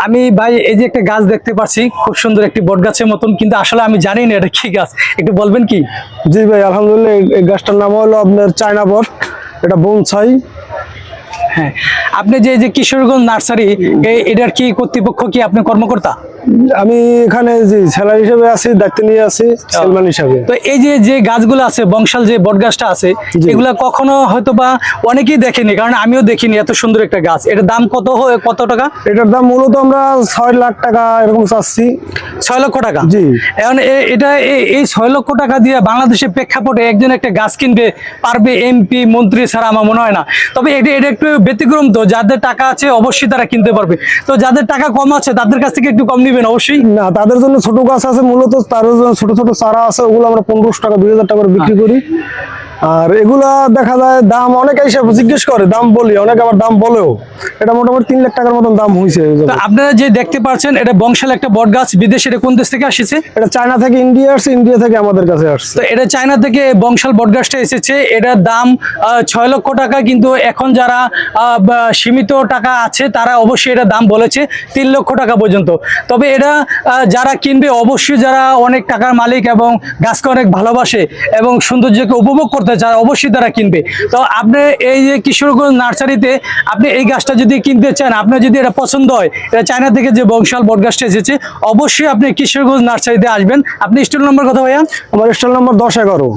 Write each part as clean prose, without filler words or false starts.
আমি ভাই এই যে একটা গাছ দেখতে পাচ্ছি, খুব সুন্দর একটি বট গাছের মতন, কিন্তু আসলে আমি জানি না এটা কি গাছ, একটু বলবেন কি? জি ভাই, আলহামদুলিল্লাহ এই গাছটার নাম হলো আপনার চায়না বট। এটা বনসাই। হ্যাঁ, আপনি যে যে কিশোরগঞ্জ নার্সারি, এটার কি কর্তৃপক্ষ, কি আপনি কর্মকর্তা? আমি এখানে যে সেলার হিসেবে আছি, দায়িত্ব নিয়ে আছি সেলম্যান হিসাবে। তো এই যে যে গাছগুলো আছে, বংশাল যে বট গাছটা আছে, জি। এগুলা কখনো হয়তো বা অনেকেই দেখেনি, কারণ আমিও দেখিনি এত সুন্দর একটা গাছ। এটার দাম কত টাকা? এটার দাম মূলত আমরা 6 লাখ টাকা এরকম চাচ্ছি। 6 লক্ষ টাকা। জি। এখন এটা এই 6 লক্ষ টাকা দিয়ে বাংলাদেশের প্রেক্ষাপটে একজন একটা গাছ কিনবে পারবে এমপি মন্ত্রী ছাড়া আমার মনে হয় না। তবে এটা একটু ব্যতিক্রম, তো যাদের টাকা আছে অবশ্যই তারা কিনতে পারবে। তো যাদের টাকা কম আছে তাদের কাছ থেকে একটু কম নিবেন অবশ্যই। না, তাদের জন্য ছোট গাছ আছে, মূলত তার জন্য ছোট ছোট চারা আছে, ওগুলো আমরা 1500 টাকা 2000 টাকা করে বিক্রি করি। আর এগুলা দেখা যায় দাম অনেকে এসে জিজ্ঞেস করে, দাম বলি, অনেকে আবার দাম বলেও। এটা মোটামুটি 3 লাখ টাকার মতন দাম হয়েছে। তো আপনারা যে দেখতে পাচ্ছেন, এটা বংশাল একটা বট গাছ। বিদেশে এটা কোন দেশ থেকে আসছে? এটা চায়না থেকে ইন্ডিয়া আসছে, ইন্ডিয়া থেকে আমাদের কাছে আসছে। তো এটা চায়না থেকে বংশাল বট গাছটা এসেছে। এটার দাম 6 লক্ষ টাকা, কিন্তু এখন যারা সীমিত টাকা আছে তারা অবশ্যই এটা দাম বলেছে 3 লক্ষ টাকা পর্যন্ত। তবে এটা যারা কিনবে, অবশ্যই যারা অনেক টাকার মালিক এবং গাছকে অনেক ভালোবাসে এবং সৌন্দর্যকে উপভোগ করতে চায়, অবশ্যই তারা কিনবে। তো আপনি এই যে কিশোরগঞ্জ নার্সারিতে আপনি এই গাছটা যদি কিনতে চান, আপনার যদি এটা পছন্দ হয়, এটা চায়না থেকে যে বংশাল বট গাছটা এসেছে, অবশ্যই আপনি কিশোরগঞ্জ নার্সারিতে আসবেন। আপনি স্টল নম্বর কত ভাইয়া? আমার স্টল নম্বর 10-11।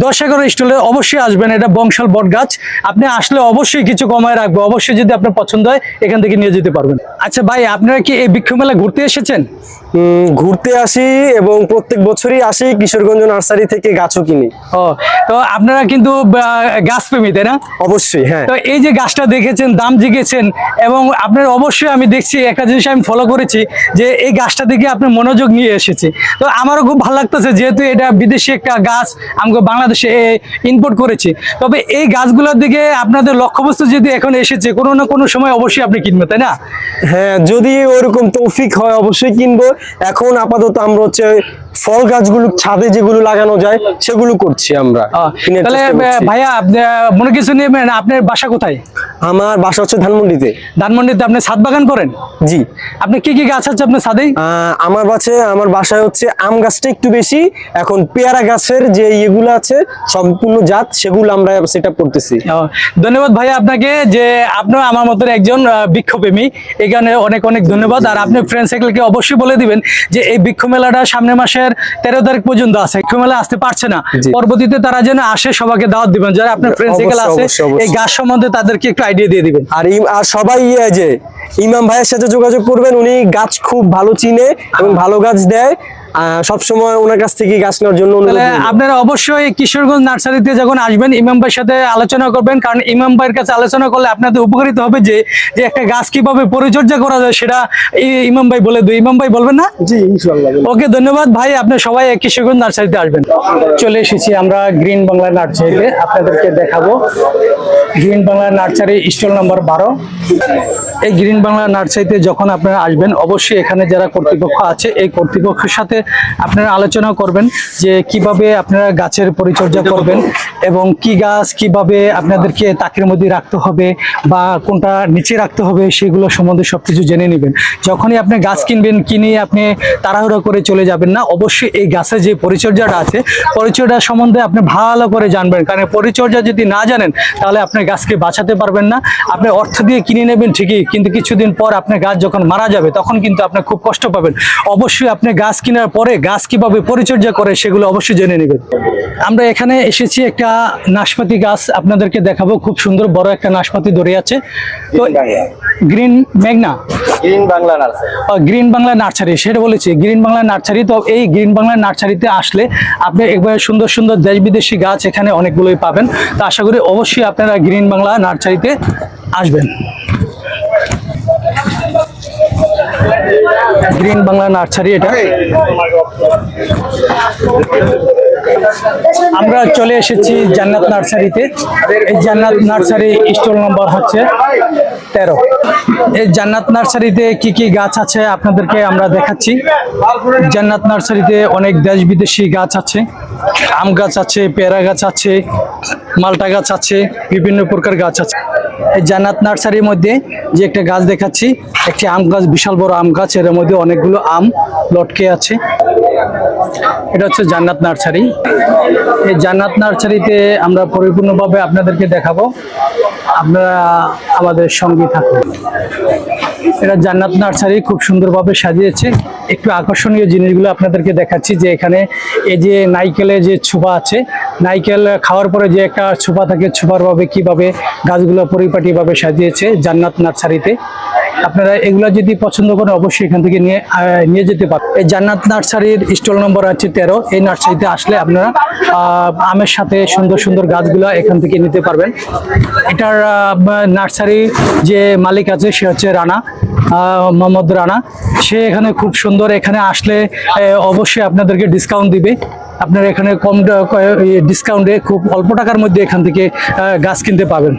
10-11 স্টলে অবশ্যই আসবেন। এটা বংশাল বট গাছ। আপনি আসলে অবশ্যই কিছু কমায় রাখবো, অবশ্যই যদি আপনার পছন্দ হয় এখান থেকে নিয়ে যেতে পারবেন। আচ্ছা ভাই, আপনারা কি এই বৃক্ষ মেলা ঘুরতে এসেছেন? ঘুরতে আসি এবং প্রত্যেক বছরই আসি, কিশোরগঞ্জ নার্সারি থেকে গাছও কিনি। ও, তো আপনারা কিন্তু গাছ প্রেমী, তাই না? অবশ্যই, হ্যাঁ। তো এই যে গাছটা দেখেছেন, দাম জিজ্ঞেসেন, এবং আপনার অবশ্যই আমি দেখছি একটা জিনিস আমি ফলো করেছি, যে এই গাছটা দিকে আপনি মনোযোগ নিয়ে এসেছে। তো আমারও খুব ভালো লাগতেছে, যেহেতু এটা বিদেশি একটা গাছ আমাকে বাংলাদেশে ইম্পোর্ট করেছে। তবে এই গাছগুলোর দিকে আপনাদের লক্ষ্যবস্তু যদি এখন এসেছে, কোনো না কোনো সময় অবশ্যই আপনি কিনবেন, তাই না? হ্যাঁ, যদি ওরকম তৌফিক হয় অবশ্যই কিনবো। এখন আপাতত আমরা হচ্ছে ফল গাছগুলো ছাদে যেগুলো লাগানো যায় সেগুলো করছি আমরা। তাহলে ভাইয়া, মনে কিছু নেবেন? আপনার বাসা কোথায়? আমার বাসা হচ্ছে ধানমন্ডিতে। ধানমন্ডিতে আপনি ছাদ বাগান করেন? জি। আপনি কি কি গাছ আছে আপনার ছাদে? আমার বাসায় হচ্ছে আম গাছটা একটু বেশি। এখন পেয়ারা গাছের যে ইয়েগুলো আছে সম্পূর্ণ জাত, সেগুলো আমরা সেট আপ করতেছি। ধন্যবাদ ভাইয়া আপনাকে, যে আপনার আমার মতন একজন বৃক্ষপ্রেমী। এখানে অনেক অনেক ধন্যবাদ। আর আপনি ফ্রেন্ড সার্কেলকে অবশ্যই বলে দিবেন যে এই বৃক্ষ মেলাটা সামনের মাসের 13 তারিখ পর্যন্ত আছে। বৃক্ষ মেলা আসতে পারছে না, পরবর্তীতে তারা যেন আসে, সবাইকে দাওয়াত দিবেন। যারা আপনার ফ্রেন্ড সার্কেল আছে এই গাছ সম্বন্ধে তাদেরকে একটু আইডিয়া দিয়ে দিবেন। আর সবাই যে ইমাম ভাইয়ের সাথে যোগাযোগ করবেন, উনি গাছ খুব ভালো চিনে এবং ভালো গাছ দেয়। সবসময় ওনার কাছ থেকে গাছ নেওয়ার জন্য আপনারা অবশ্যই কিশোরগঞ্জ নার্সারিতে যখন আসবেন, ইমাম ভাইয়ের সাথে আলোচনা করবেন, কারণ ইমাম ভাইয়ের কাছে আলোচনা করলে আপনাদের উপকারিত হবে। যে একটা গাছ কিভাবে পরিচর্যা করা যায় সেটা ইমাম ভাই বলে দেয়। ইমাম ভাই বলবেন না? জি, ইনশাআল্লাহ। ওকে, ধন্যবাদ ভাই। আপনার সবাই কিশোরগঞ্জ নার্সারিতে আসবেন। চলে এসেছি আমরা গ্রিন বাংলা নার্সারিতে, আপনাদেরকে দেখাবো green Bangla nursery stall number 12। এই গ্রিন বাংলা নার্সারিতে যখন আপনারা আসবেন, অবশ্যই এখানে যারা কর্তৃপক্ষ আছে এই কর্তৃপক্ষের সাথে আপনারা আলোচনা করবেন যে কিভাবে আপনারা গাছের পরিচর্যা করবেন এবং কি গাছ কিভাবে আপনাদেরকে তাকের মধ্যে রাখতে হবে বা কোনটা নিচে রাখতে হবে, সেগুলো সম্বন্ধে সবকিছু জেনে নেবেন। যখনই আপনি গাছ কিনবেন, কিনে আপনি তাড়াহুড়ো করে চলে যাবেন না। অবশ্যই এই গাছের যে পরিচর্যাটা আছে, পরিচর্যা সম্বন্ধে আপনি ভালো করে জানবেন, কারণ পরিচর্যা যদি না জানেন তাহলে আপনি গাছকে বাঁচাতে পারবেন না। আপনি অর্থ দিয়ে কিনে নেবেন ঠিকই, কিন্তু কিছুদিন পর আপনার গাছ যখন মারা যাবে তখন কিন্তু আপনি খুব কষ্ট পাবেন। অবশ্যই আপনি গাছ কেনার পরে গাছ কিভাবে পরিচর্যা করে সেগুলো অবশ্যই জেনে নেবেন। আমরা এখানে এসেছি একটা নাশপাতি গাছ আপনাদেরকে দেখাবো। খুব সুন্দর বড় একটা নাশপাতি ধরে আছে। তো গ্রিন মেঘনা, green Bangla nursery, green Bangla nursery, সেটা বলেছি গ্রিন বাংলা নার্সারি। তো এই গ্রিন বাংলা নার্সারিতে আসলে আপনি একবার সুন্দর সুন্দর দেশ বিদেশি গাছ এখানে অনেকগুলোই পাবেন। তো আশা করি অবশ্যই আপনারা গ্রিন বাংলা নার্সারিতে আসবেন। গ্রিন বাংলা নার্সারি এটা। আমরা চলে এসেছি জান্নাত নার্সারিতে। এই জান্নাত নার্সারি স্টল নম্বর হচ্ছে 13। এই জান্নাত নার্সারিতে কি কি গাছ আছে আপনাদেরকে আমরা দেখাচ্ছি। জান্নাত নার্সারিতে অনেক দেশ বিদেশি গাছ আছে, আম গাছ আছে, পেয়ারা গাছ আছে, মালটা গাছ আছে, বিভিন্ন প্রকার গাছ আছে। এই জান্নাত নার্সারির মধ্যে যে একটা গাছ দেখাচ্ছি, একটি আম গাছ, বিশাল বড় আম গাছ, এর মধ্যে অনেকগুলো আম লটকে আছে। এটা হচ্ছে জান্নাত নার্সারি। এই জান্নাত নার্সারিতে আমরা পরিপূর্ণভাবে আপনাদেরকে দেখাবো, আপনারা আমাদের সঙ্গে থাকুন। এটা জান্নাত নার্সারি খুব সুন্দরভাবে সাজিয়েছে। একটু আকর্ষণীয় জিনিসগুলো আপনাদেরকে দেখাচ্ছি, যে এখানে এই যে নাইকেলের যে ছোপা আছে, নাইকেল খাওয়ার পরে যে একটা ছোপা থাকে, ছোপার ভাবে কিভাবে গাছগুলো পরিপাটিভাবে সাজিয়েছে জান্নাত নার্সারিতে। আপনারা এগুলা যদি পছন্দ করেন অবশ্যই এখান থেকে নিয়ে যেতে পারেন। এই জান্নাত নার্সারির স্টল নম্বর আছে 13। এই নার্সারিতে আসলে আপনারা আমের সাথে সুন্দর সুন্দর গাছগুলো এখান থেকে নিতে পারবেন। এটার নার্সারি যে মালিক আছে সে হচ্ছে রানা, মোহাম্মদ রানা। সে এখানে খুব সুন্দর, এখানে আসলে অবশ্যই আপনাদেরকে ডিসকাউন্ট দিবে। আপনারা এখানে কম ডিসকাউন্টে খুব অল্প টাকার মধ্যে এখান থেকে গাছ কিনতে পাবেন।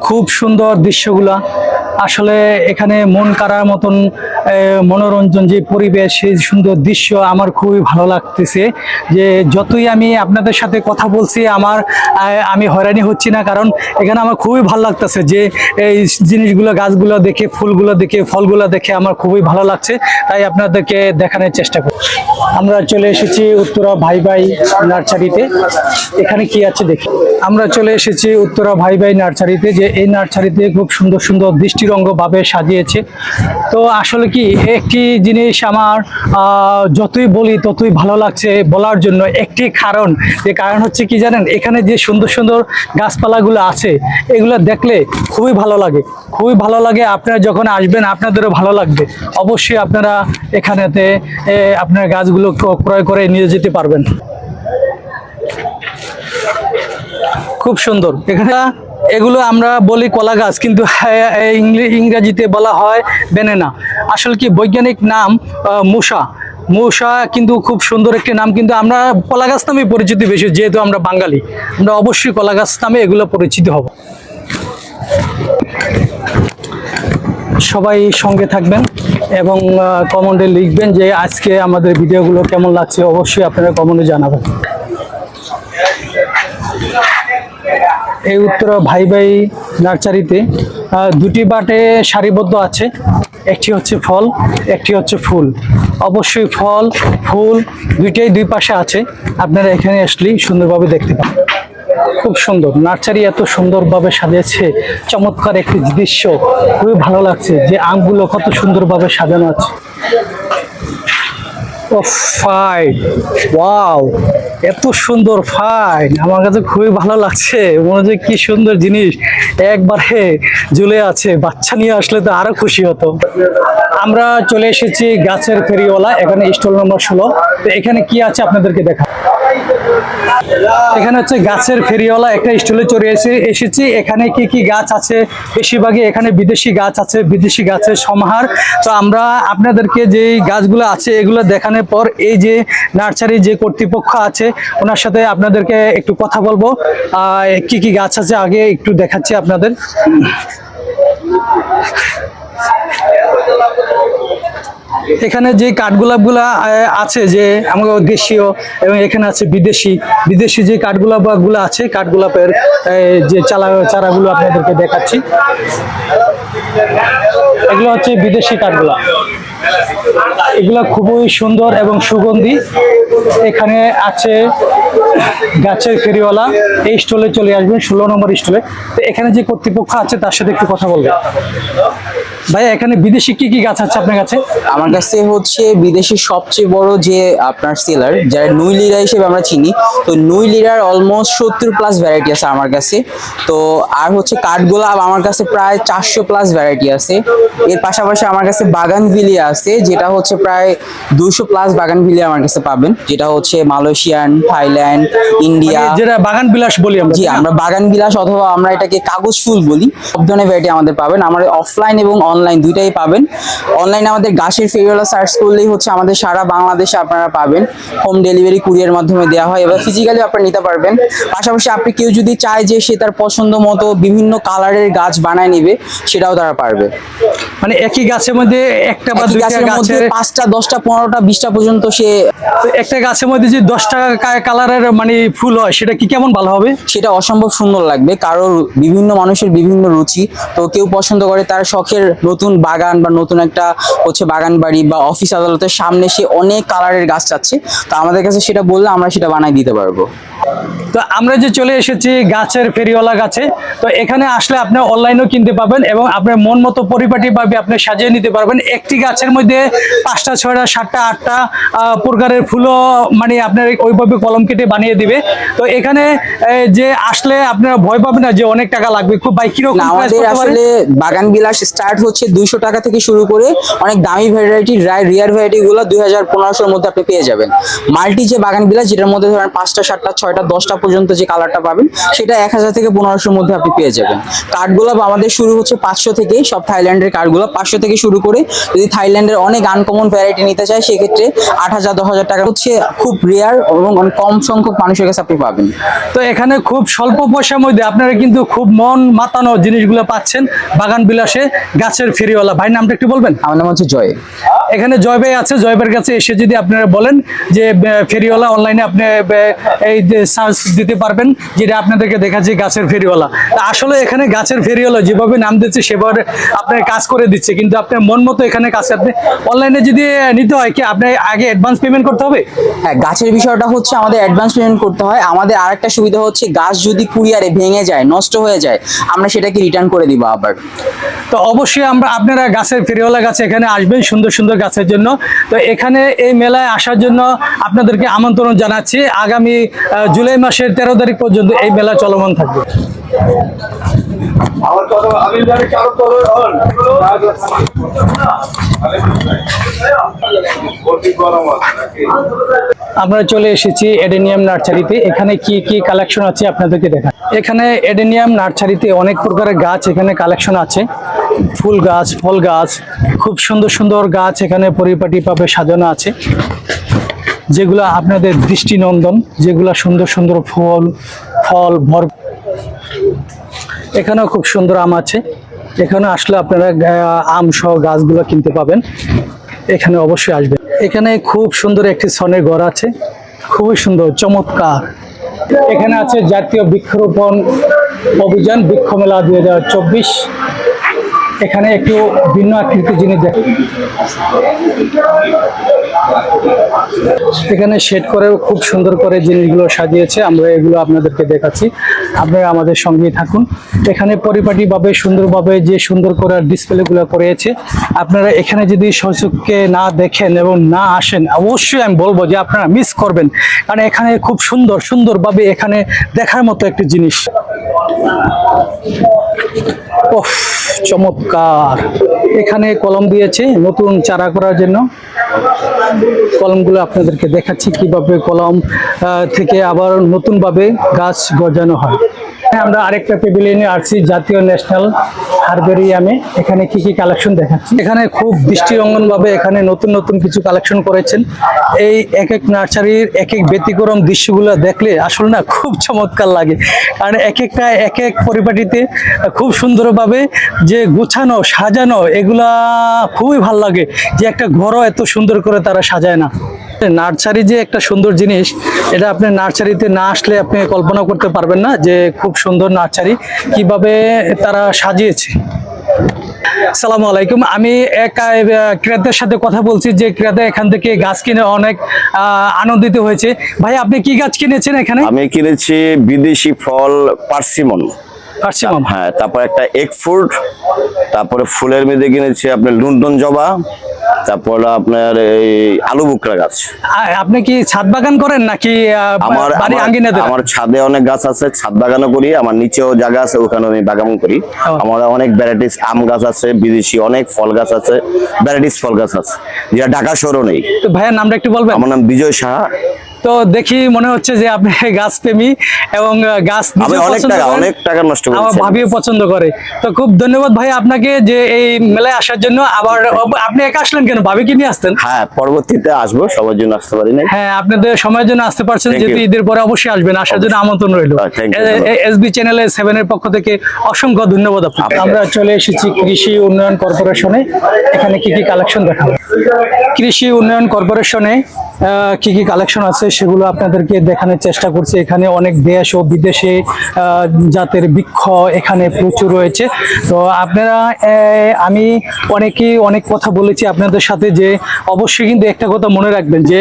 খুব সুন্দর দৃশ্যগুলা, আসলে এখানে মন কাড়ার মতন মনোরঞ্জন যে পরিবেশ, সেই সুন্দর দৃশ্য আমার খুবই ভালো লাগতেছে। যে যতই আমি আপনাদের সাথে কথা বলছি আমি হয়রানি হচ্ছি না, কারণ এখানে আমার খুবই ভালো লাগতেছে। যে এই জিনিসগুলো, গাছগুলো দেখে, ফুলগুলো দেখে, ফলগুলো দেখে আমার খুবই ভালো লাগছে, তাই আপনাদেরকে দেখানোর চেষ্টা করি। আমরা চলে এসেছি উত্তরা ভাই ভাই নার্সারিতে। এখানে কি আছে দেখি। আমরা চলে এসেছি উত্তরা ভাই ভাই নার্সারিতে। যে এই নার্সারিতে খুব সুন্দর সুন্দর দৃষ্টিরঙ্গ ভাবে সাজিয়েছে। তো আসলে কি একটি জিনিস আমার যতই বলি ততই ভালো লাগছে বলার জন্য, একটি কারণ, যে কারণ হচ্ছে কি জানেন, এখানে যে সুন্দর সুন্দর গাছপালাগুলো আছে এগুলো দেখলে খুবই ভালো লাগে, খুবই ভালো লাগে। আপনারা যখন আসবেন আপনাদেরও ভালো লাগবে। অবশ্যই আপনারা এখানেতে আপনার গাছগুলো ক্রয় করে নিয়ে যেতে পারবেন। খুব সুন্দর। এখানে এগুলো আমরা বলি কলা গাছ, কিন্তু ইংরেজিতে বলা হয় বেনেনা। আসলে কি বৈজ্ঞানিক নাম মূষা, কিন্তু খুব সুন্দর একটি নাম। কিন্তু আমরা কলা গাছ নামে পরিচিতি বেশি, যেহেতু আমরা বাঙালি, আমরা অবশ্যই কলা গাছ নামে এগুলো পরিচিত হব। সবাই সঙ্গে থাকবেন এবং কমেন্টে লিখবেন যে আজকে আমাদের ভিডিওগুলো কেমন লাগছে। অবশ্যই আপনারা কমেন্টে জানাবেন। এই উত্তরা ভাই ভাই নার্সারিতে দুটি বাটে সারিবদ্ধ আছে, একটি হচ্ছে ফল, একটি হচ্ছে ফুল। অবশ্যই ফল ফুল দুইটাই দুই পাশে আছে, আপনারা এখানে আসলেই সুন্দরভাবে দেখতে পাবেন। খুব সুন্দর নার্সারি, এত সুন্দরভাবে সাজিয়েছে, চমৎকার একটি দৃশ্য, খুবই ভালো লাগছে। যে আমগুলো কত সুন্দরভাবে সাজানো আছে। ও ফাইন, ওয়াও, এত সুন্দর, ফাইন, আমার কাছে খুবই ভালো লাগছে। মনে হচ্ছে কি সুন্দর জিনিস একবারে ঝুলে আছে। বাচ্চা নিয়ে আসলে তো আরো খুশি হতো। আমরা চলে এসেছি গাছের ফেরিওয়ালা, এখানে স্টল নম্বর 16। তো এখানে কি আছে আপনাদেরকে দেখা। এখানে হচ্ছে গাছের ফেরিওয়ালা, একটা স্টলে চলে এসেছি। এখানে কি কি গাছ আছে, বেশিরভাগই এখানে বিদেশি গাছ আছে, বিদেশি গাছের সমাহার। তো আমরা আপনাদেরকে যে গাছগুলো আছে এগুলো দেখানোর পর এই যে নার্সারি যে কর্তৃপক্ষ আছে ওনার সাথে আপনাদেরকে একটু কথা বলবো। কি কি গাছ আছে আগে একটু দেখাচ্ছি আপনাদের। এখানে যে কাঠগোলাপগুলা আছে, যে আমাদের দেশীয় এবং এখানে আছে বিদেশি যে কাঠগোলাপগুলো আছে, কাঠগোলাপের যে চারাগুলো আপনাদেরকে দেখাচ্ছি। এগুলো হচ্ছে বিদেশি কাঠগোলাপ, এগুলা খুবই সুন্দর এবং সুগন্ধি। এখানে আছে গাছের ফেরিওয়ালা, এই স্টলে চলে আসবেন 16 নম্বর স্টলে। তো এখানে যে কর্তৃপক্ষ আছে তার সাথে একটু কথা বলবেন। ভাইয়া এখানে বিদেশি কি কি গাছ আছে আপনার কাছে? আমার কাছে হচ্ছে বিদেশের সবচেয়ে বড় যে আপনার সেলার, যারা নুইলিরা হিসেবে আমরা চিনি, তো নুইলিরার অলমোস্ট 70+ ভ্যারাইটি আছে আমার কাছে। তো আর হচ্ছে কাঠগোলাপ আমার কাছে প্রায় 400+ ভ্যারাইটি আছে। এর পাশাপাশি আমার কাছে বাগানভিলিয়া আছে, যেটা হচ্ছে প্রায় 200+ বাগানভিলিয়া আমার কাছে পাবেন, যেটা হচ্ছে মালয়েশিয়ান, থাইল্যান্ড, ইন্ডিয়া, যেটা বাগান বিলাস বলি আমরা। জি, আমরা বাগান বিলাস অথবা আমরা এটাকে কাগজ ফুল বলি, সব ধরনের ভ্যারাইটি আমাদের পাবেন। আমাদের অফলাইন এবং অনলাইন দুইটাই পাবেন। অনলাইনে আমাদের গাছের ফেরিওয়ালা সার্চ করলেই হচ্ছে আমাদের সারা বাংলাদেশে আপনারা পাবেন। হোম ডেলিভারি কুরিয়ার মাধ্যমে দেওয়া হয়, এবার ফিজিক্যালি আপনারা নিতে পারবেন। পাশাপাশি আপনি কেউ যদি চায় যে সে তার পছন্দ মতো বিভিন্ন কালারের গাছ বানায় নিবে, সেটাও তারা পারবে। মানে একই গাছের মধ্যে একটা বা একই দুইটা গাছের মধ্যে গাছের 5টা 10টা 15টা 20টা পর্যন্ত সে একটা গাছের মধ্যে যে 10টা কালারের মানে ফুল হয়, সেটা কি কেমন ভালো হবে? সেটা অসম্ভব সুন্দর লাগবে। কারোর বিভিন্ন মানুষের বিভিন্ন রুচি, তো কেউ পছন্দ করে তার শখের নতুন বাগান বা নতুন একটা হচ্ছে বাগান বাড়ি বা অফিস আদালতের সামনে সে অনেক কালারের গাছ চাচ্ছে, তো আমাদের কাছে সেটা বললে আমরা সেটা বানাই দিতে পারবো। তো আমরা যে চলে এসেছি গাছের ফেরিওয়ালা গাছে, তো এখানে আসলে আপনি অনলাইনেও কিনতে পাবেন এবং আপনার মন মতো পরিপাটিভাবে আপনি সাজিয়ে নিতে পারবেন। একটি গাছের মধ্যে 5টা 6টা 7টা 8টা প্রকারের ফুলও মানে আপনার ওইভাবে কলম কেটে বানিয়ে দিবে। তো এখানে যে আসলে আপনারা ভয় পাবেন না যে অনেক টাকা লাগবে, খুব ভাই কিরকম না, price আমাদের পড়তে পারে? আসলে বাগান বিলাস স্টার্ট হচ্ছে 200 টাকা থেকে শুরু করে অনেক দামি ভ্যারাইটি রিয়ার ভ্যারাইটি গুলো 2000-1500 মধ্যে আপনি পেয়ে যাবেন। মাল্টি যে বাগান বিলাস, যেটার মধ্যে ধরেন 5টা 7টা 6টা 10টা পর্যন্ত যে কালারটা পাবেন, সেটা 1000 থেকে 1500 মধ্যে আপনি পেয়ে যাবেন। কাঠগোলাপ আমাদের শুরু হচ্ছে 500 থেকে, সব থাইল্যান্ডের কাঠগোলাপ 500 থেকে শুরু করে, যদি থাইল্যান্ডের অনেক আনকমন ভ্যারাইটি নিতে চায় সেক্ষেত্রে 8000 10,000 টাকা হচ্ছে খুব রেয়ার এবং কম সংখ্যক মানুষের কাছে আপনি পাবেন। তো এখানে খুব স্বল্প পয়সার মধ্যে আপনারা কিন্তু খুব মন মাতানো জিনিসগুলো পাচ্ছেন বাগান বিলাসে গাছের ফেরিওয়ালা। ভাই নামটা একটু বলবেন? আমার নাম হচ্ছে জয়। এখানে জয় ভাই আছে, জয় ভাইয়ের কাছে এসে যদি আপনারা বলেন যে ফেরিওয়ালা অনলাইনে আপনি এই সার্চ দিতে পারবেন, যেটা আপনাদেরকে দেখাচ্ছে গাছের ফেরিওয়ালা। তা আসলে এখানে গাছের ফেরিওয়ালা যেভাবে নাম দিচ্ছে সেভাবে আপনার কাজ করে দিচ্ছে, কিন্তু আপনার মন মতো এখানে কাছে আপনি অনলাইনে যদি নিতে হয় কি আপনি আগে অ্যাডভান্স পেমেন্ট করতে হবে? হ্যাঁ, গাছের বিষয়টা হচ্ছে আমাদের অ্যাডভান্স পেমেন্ট করতে হয়। আমাদের আরেকটা সুবিধা হচ্ছে গাছ যদি কুরিয়ারে ভেঙে যায়, নষ্ট হয়ে যায়, আমরা সেটাকে রিটার্ন করে দিব আবার। তো অবশ্যই আপনারা গাছের ফেরিওয়ালা গাছে এখানে আসবেন সুন্দর সুন্দর গাছের জন্য। তো এখানে এই মেলায় আসার জন্য আপনাদেরকে আমন্ত্রণ জানাচ্ছি। আগামী জুলাই মাসের 13 তারিখ পর্যন্ত এই মেলা চলমান থাকবে। আমার কথা আমি জানি কারো তোর আমরা চলে এসেছি এডেনিয়াম নার্সারিতে। এখানে কি কি কালেকশন আছে আপনাদেরকে দেখা। এখানে এডেনিয়াম নার্সারিতে অনেক প্রকারের গাছ এখানে কালেকশন আছে, ফুল গাছ, ফল গাছ, খুব সুন্দর সুন্দর গাছ এখানে পরিপাটিভাবে সাজানো আছে, যেগুলো আপনাদের দৃষ্টিনন্দন, যেগুলো সুন্দর সুন্দর ফল ভর। এখানেও খুব সুন্দর আম আছে, এখানে আসলে আপনারা আম সহ গাছগুলো কিনতে পাবেন। এখানে অবশ্যই আসবেন। এখানে খুব সুন্দর একটি সনের ঘর আছে, খুবই সুন্দর চমৎকার। এখানে আছে জাতীয় বৃক্ষরোপণ অভিযান বৃক্ষ মেলা 2024। এখানে একটু ভিন্ন আকৃতির জিনিস দেখ, এখানে শেড করে খুব সুন্দর করে জিনিসগুলো সাজিয়েছে। আমরা এগুলো আপনাদেরকে দেখাচ্ছি, আপনারা আমাদের সঙ্গেই থাকুন। এখানে পরিপাটিভাবে সুন্দরভাবে যে সুন্দর করে ডিসপ্লেগুলো করেছে, আপনারা এখানে যদি সচক্ষে না দেখেন এবং না আসেন, অবশ্যই আমি বলবো যে আপনারা মিস করবেন, কারণ এখানে খুব সুন্দরভাবে এখানে দেখার মতো একটি জিনিস। ওহ, চমৎকার। এখানে কলম দিয়েছে নতুন চারা করার জন্য। কলমগুলো আপনাদেরকে দেখাচ্ছি কিভাবে কলম থেকে আবার নতুনভাবে গাছ গজানো হয়। আমরা আরেকটা প্যাভিলিয়নে আসছি, জাতীয় ন্যাশনাল হারবেরিয়ামে। এখানে কি কি কালেকশন দেখাচ্ছি। এখানে খুব দৃষ্টিনন্দন ভাবে এখানে নতুন নতুন কিছু কালেকশন করেছেন। এই এক এক নার্সারির এক এক ব্যতিক্রম দৃশ্যগুলো দেখলে আসলে না খুব চমৎকার লাগে, কারণ এক এক পরিপাটিতে খুব সুন্দরভাবে যে গুছানো সাজানো, এগুলা খুবই ভালো লাগে যে একটা ঘরও এত সুন্দর করে তারা সাজায় না। নার্সারি যে একটা সুন্দর জিনিস, এটা আপনি নার্সারিতে না আসলে আপনি কল্পনা করতে পারবেন না যে খুব সুন্দর নার্সারি কিভাবে তারা সাজিয়েছে। আসসালামু আলাইকুম। আমি এক ক্রেতার সাথে কথা বলছি, যে ক্রেতা এখান থেকে গাছ কিনে অনেক আনন্দিত হয়েছে। ভাই আপনি কি গাছ কিনেছেন এখানে? আমি কিনেছি বিদেশি ফল পার্সিমন। পার্সিমন, হ্যাঁ, তারপর একটা এগ ফ্রুট, তারপরে ফুলের মধ্যে কিনেছি আপনার লন্ডন জবা, তারপর আপনার এই আলু বুকরা গাছ। আপনি কি ছাদ বাগান করেন নাকি বাড়ি আঙ্গিনাতে? আমার ছাদে অনেক গাছ আছে, ছাদ বাগানও করি, আমার নিচেও জায়গা আছে, ওখানে আমি বাগান করি। আমার অনেক ভ্যারাইটিস আম গাছ আছে, বিদেশি অনেক ফল গাছ আছে, ভ্যারাইটিস ফল গাছ আছে, যেটা ঢাকা শহরও নেই। তো ভাইয়ের নামটা একটু বলবেন? আমার নাম বিজয় সাহা, তো দেখি মনে হচ্ছে যে আপনি গাছ প্রেমী এবং গাছ আমি নিজেও অনেক পছন্দ টাকা করেন, অনেক টাকা নষ্ট আমার করেছি ভাবিও পছন্দ করে। তো খুব ধন্যবাদ ভাই আপনাকে যে এই মেলায় আসার জন্য। আবার আপনি একা আসলেন কেন, ভাবিকে নিয়ে আসতেন? হ্যাঁ পরবর্তীতে আসবো, সবার জন্য আসতে পারি নাই। হ্যাঁ, আপনাদের সময়ের জন্য আসতে পারছেন, Thank যেহেতু you. ঈদের পরে অবশ্যই আসবেন, আসার জন্য আমন্ত্রণ রইল। thank you, ধন্যবাদ। এসবি চ্যানেলে 7 এর পক্ষ থেকে অসংখ্য ধন্যবাদ আপনাকে। আমরা চলে এসেছি কৃষি উন্নয়ন কর্পোরেশনে। এখানে কি কি কালেকশন দেখাবো? কৃষি উন্নয়ন কর্পোরেশনে কি কি কালেকশন আছে সেগুলো আপনাদেরকে দেখানোর চেষ্টা করছি। এখানে অনেক দেশ ও বিদেশে জাতের বৃক্ষ এখানে প্রচুর রয়েছে। তো আপনারা আমি অনেক কথা বলেছি আপনাদের সাথে, যে অবশ্যই কিন্তু একটা কথা মনে রাখবেন, যে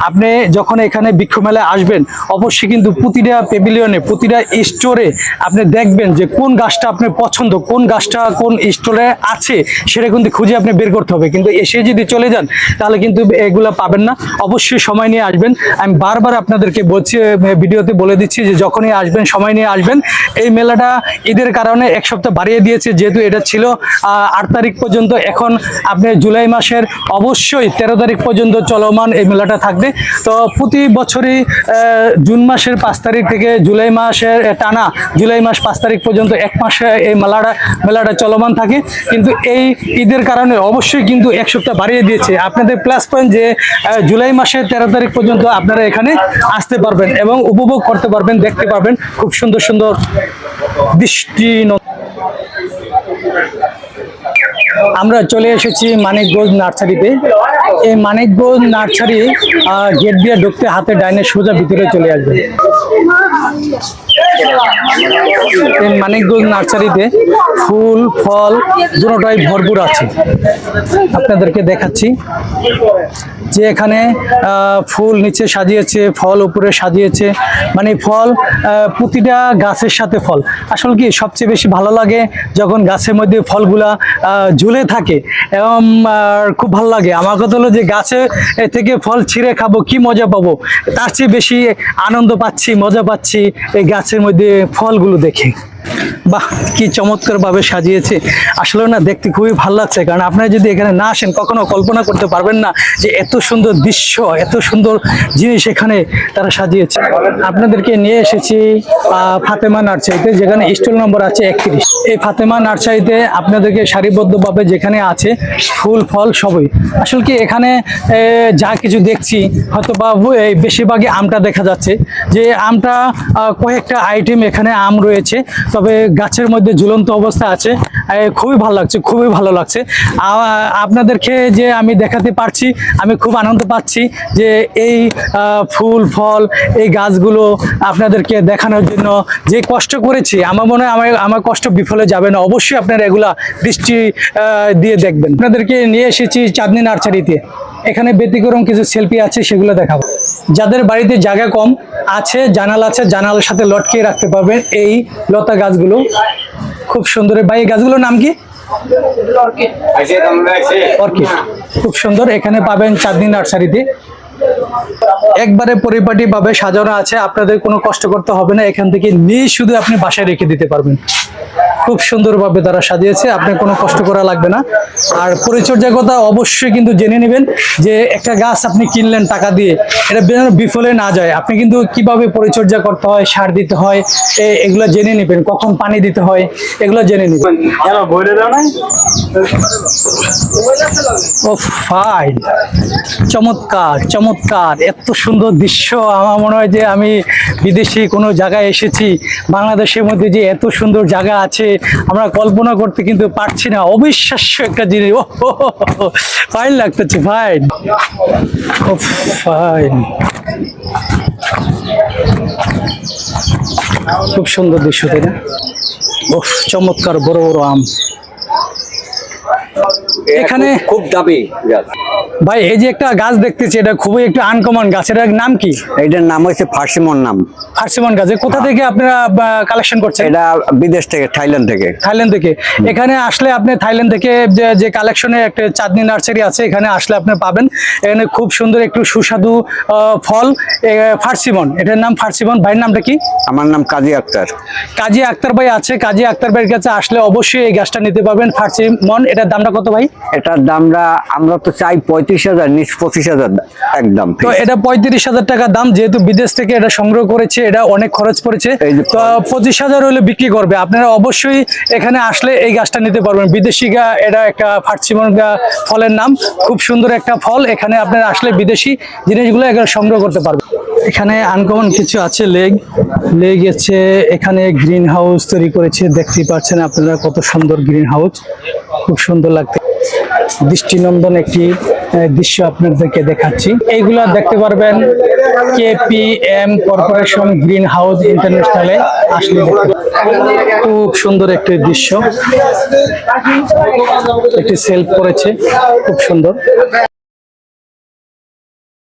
আপনি যখন এখানে বৃক্ষ মেলায় আসবেন অবশ্যই কিন্তু প্রতিটা পেভিলিয়নে, প্রতিটা স্টোরে আপনি দেখবেন যে কোন গাছটা আপনার পছন্দ, কোন গাছটা কোন স্টোরে আছে সেটা কিন্তু খুঁজে আপনি বের করতে হবে। কিন্তু এসে যদি চলে যান তাহলে কিন্তু এগুলা পাবেন না। অবশ্যই সময় নিয়ে আসবেন। আমি বারবার আপনাদেরকে বলছি, ভিডিওতে বলে দিচ্ছি যে যখনই আসবেন সময় নিয়ে আসবেন। এই মেলাটা ঈদের কারণে এক সপ্তাহ বাড়িয়ে দিয়েছে, যেহেতু এটা ছিল 8 তারিখ পর্যন্ত, এখন আপনি জুলাই মাসের অবশ্যই 13 তারিখ পর্যন্ত চলমান এই মেলাটা থাকবে। তো প্রতি বছরই জুন মাসের 5 তারিখ থেকে জুলাই মাসের টানা জুলাই মাস 5 তারিখ পর্যন্ত এক মাসে এই মেলাটা চলমান থাকে। কিন্তু এই ঈদের কারণে অবশ্যই কিন্তু এক সপ্তাহ বাড়িয়ে দিয়েছে। আপনাদের প্লাস পয়েন্ট যে জুলাই মাসের 13 তারিখ পর্যন্ত আপনারা এখানে আসতে পারবেন এবং উপভোগ করতে পারবেন, দেখতে পারবেন খুব সুন্দর সুন্দর দৃষ্টি। আমরা চলে এসেছি মানিকগঞ্জ নার্সারিতে। এই মানিকগঞ্জ নার্সারি গেট দিয়ে ঢুকতে হাতে ডাইনে সোজা ভিতরে চলে আসবে। এই মানিকগঞ্জ নার্সারিতে ফুল ফল দুটোটাই ভরপুর আছে। আপনাদেরকে দেখাচ্ছি যে এখানে ফুল নিচে সাজিয়েছে, ফল উপরে সাজিয়েছে, মানে ফল প্রতিটা গাছের সাথে ফল। আসলে কি সবচেয়ে বেশি ভালো লাগে যখন গাছের মধ্যে ফলগুলা ঝুলে থাকে এবং খুব ভালো লাগে। আমার কথা হলো যে গাছে থেকে ফল ছিঁড়ে খাবো, কি মজা পাবো, তার চেয়ে বেশি আনন্দ পাচ্ছি, মজা পাচ্ছি এই গাছের মধ্যে ফলগুলো দেখে। বাহ, কি চমৎকার ভাবে সাজিয়েছে। আসলে না দেখতে খুবই ভালো লাগছে, কারণ আপনারা যদি এখানে না আসেন কখনো কল্পনা করতে পারবেন না যে এত সুন্দর দৃশ্য, এত সুন্দর জিনিস এখানে তারা সাজিয়েছে। আপনাদেরকে নিয়ে এসেছি ফাতেমা নার্সারিতে, যেখানে স্টল নম্বর আছে 31। এই ফাতেমা নার্সারিতে আপনাদেরকে সারিবদ্ধভাবে যেখানে আছে ফুল ফল সবই। আসলে কি এখানে যা কিছু দেখছি হয়তো বা বেশিরভাগই আমটা দেখা যাচ্ছে, যে আমটা কয়েকটা আইটেম এখানে আম রয়েছে, তবে গাছের মধ্যে ঝুলন্ত অবস্থা আছে। খুবই ভালো লাগছে, খুবই ভালো লাগছে। আপনাদেরকে যে আমি দেখাতে পারছি, আমি খুব আনন্দ পাচ্ছি যে এই ফুল ফল এই গাছগুলো আপনাদেরকে দেখানোর জন্য যে কষ্ট করেছি, আমার মনে হয় আমার কষ্ট বিফলে যাবে না। অবশ্যই আপনারা এগুলা দৃষ্টি দিয়ে দেখবেন। আপনাদেরকে নিয়ে এসেছি চাঁদনী নার্সারিতে। এখানে ব্যতিক্রম কিছু সেলফি আছে, সেগুলো দেখাবো। যাদের বাড়িতে জায়গা কম আছে, জানালা আছে, জানালার সাথে লটকিয়ে রাখতে পারবেন এই লতা গাছগুলো। খুব সুন্দর। ভাই এই গাছগুলোর নাম কি? অর্কিড। খুব সুন্দর। এখানে পাবেন চাঁদনী নার্সারিতে। একবারে পরিপাটি ভাবে সাজানো আছে, আপনাদের কোনো কষ্ট করতে হবে না। এখান থেকে নিয়ে শুধু আপনি বাসায় রেখে দিতে পারবেন। খুব সুন্দরভাবে তারা সাজিয়েছে, আপনার কোনো কষ্ট করা লাগবে না। আর পরিচর্যার কথা অবশ্যই কিন্তু জেনে নেবেন, যে একটা গাছ আপনি কিনলেন টাকা দিয়ে, এটা যেন বিফলে না যায়। আপনি কিন্তু কিভাবে পরিচর্যা করতে হয়, সার দিতে হয়, এগুলো জেনে নেবেন, কখন পানি দিতে হয় এগুলো জেনে নেবেন। ও ফাইন, চমৎকার চমৎকার, এত সুন্দর দৃশ্য। আমার মনে হয় যে আমি বিদেশি কোনো জায়গায় এসেছি। বাংলাদেশের মধ্যে যে এত সুন্দর জায়গা আছে আমরা কল্পনা করতে কিন্তু পারছি না। অবিশ্বাস্য একটা জিনিস। ও ফাইন লাগতেছে, ফাইন, ও ফাইন, খুব সুন্দর দৃশ্য, তাই না? ও চমৎকার বড় বড় আম। এখানে খুব দামি গাছ। ভাই এই যে একটা গাছ দেখতেছি, এটা খুবই একটা আনকমন গাছ, এটার নাম কি? এটার নাম হচ্ছে ফার্সিমন নাম। ফার্সিমন গাছ। কোথা থেকে আপনারা কালেকশন করছেন? এটা বিদেশ থেকে, থাইল্যান্ড থেকে। থাইল্যান্ড থেকে। এখানে আসলে আপনি থাইল্যান্ড থেকে যে কালেকশনের একটা চাঁদনী নার্সারি আছে, এখানে আসলে আপনি পাবেন। এখানে খুব সুন্দর একটু সুস্বাদু ফল, ফার্সিমন। এটার নাম ফার্সিমন। ভাইয়ের নামটা কি? আমার নাম কাজী আক্তার। কাজী আক্তার ভাই আছে। কাজী আক্তার ভাইয়ের কাছে আসলে অবশ্যই এই গাছটা নিতে পারবেন, ফার্সিমন। এটার দামটা কত ভাই? এটার দামটা আমরা তো চাই 35 35,000 নিচ 25,000 একদম তো এটা 35,000 টাকা দাম, যেহেতু বিদেশ থেকে এটা সংগ্রহ করেছে, এটা অনেক খরচ পড়েছে, এই যে তো 25,000 হলে বিক্রি করবে। আপনারা অবশ্যই এখানে আসলে এই গাছটা নিতে পারবেন। বিদেশি এটা একটা ফার্সিমন ফলের নাম, খুব সুন্দর একটা ফল। এখানে আপনারা আসলে বিদেশি জিনিসগুলো এখানে সংগ্রহ করতে পারবেন। এখানে আনকমন কিছু আছে, লেগ আছে। এখানে গ্রিন হাউস তৈরি করেছে, দেখতেই পাচ্ছেন আপনারা কত সুন্দর গ্রিন হাউস, খুব সুন্দর লাগছে। দৃষ্টিনন্দন একটি দৃশ্য আপনাদেরকে দেখাচ্ছি। এইগুলা দেখতে পারবেন KPM কর্পোরেশন গ্রিন হাউস ইন্টারন্যাশনালে আসলে খুব সুন্দর একটি দৃশ্য, একটি সেলফ করেছে, খুব সুন্দর।